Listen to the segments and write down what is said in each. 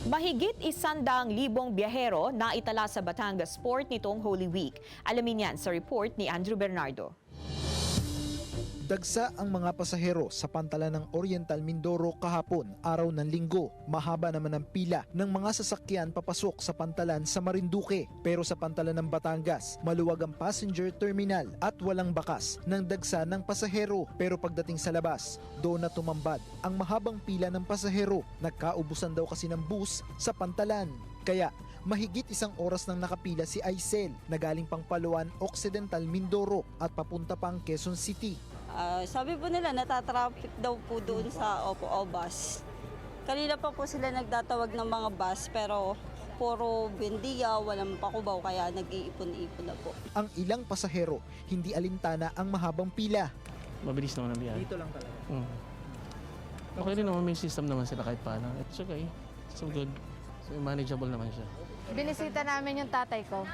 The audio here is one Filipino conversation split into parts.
Mahigit 100,000 biyahero na itala sa Batangas Port nitong Holy Week. Alamin yan sa report ni Andrew Bernardo. Dagsa ang mga pasahero sa pantalan ng Oriental Mindoro kahapon, araw ng linggo. Mahaba naman ang pila ng mga sasakyan papasok sa pantalan sa Marinduque. Pero sa pantalan ng Batangas, maluwag ang passenger terminal at walang bakas ng dagsa ng pasahero. Pero pagdating sa labas, doon na tumambad ang mahabang pila ng pasahero. Nagkaubusan daw kasi ng bus sa pantalan. Kaya mahigit 1 oras nang nakapila si Aisel na galing pang Palawan, Occidental Mindoro at papunta pang Quezon City. Sabi po nila natatraffic daw po doon sa bus. Kanina pa po sila nagtatawag ng mga bus pero puro Buendia, walang Pakubaw kaya nag-iipon-ipon na po. Ang ilang pasahero, hindi alintana ang mahabang pila. Mabilis naman ang biyahe. Dito lang talaga. Okay rin naman, may system naman sila kahit paano. It's okay. So good. So manageable naman siya. Binisita namin yung tatay ko.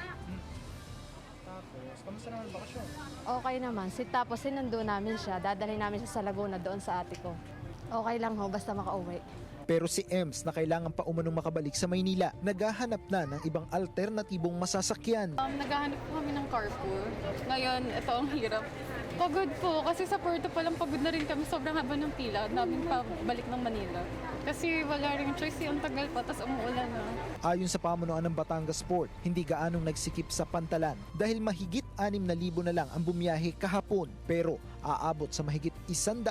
Tapos, kamusta naman ang bakasyon? Okay naman. Tapos sinundo namin siya. Dadalhin namin siya sa Laguna doon sa ate ko. Okay lang ho, basta makauwi. Pero si Ems na kailangan pa umanong makabalik sa Maynila, naghahanap na ng ibang alternatibong masasakyan. Naghahanap po kami ng carpool. Ngayon, ito ang hirap. Pagod po, kasi sa Puerto pa lang pagod na rin kami. Sobrang haba ng pila. Namin pa balik ng Manila. Kasi wala rin choice, yung tagal pa, tapos umuulan na. Ayon sa pamunuan ng Batangas Port, hindi gaanong nagsikip sa pantalan dahil mahigit 6,000 na lang ang bumiyahe kahapon. Pero aabot sa mahigit 100,000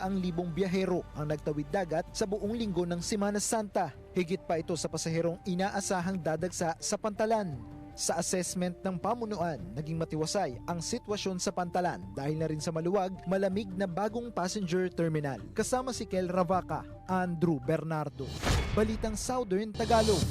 biyahero ang nagtawid dagat sa buong linggo ng Semana Santa. Higit pa ito sa pasaherong inaasahang dadagsa sa pantalan. Sa assessment ng pamunuan, naging matiwasay ang sitwasyon sa pantalan dahil na rin sa maluwag, malamig na bagong passenger terminal. Kasama si Kel Ravaca, Andrew Bernardo. Balitang Southern Tagalog.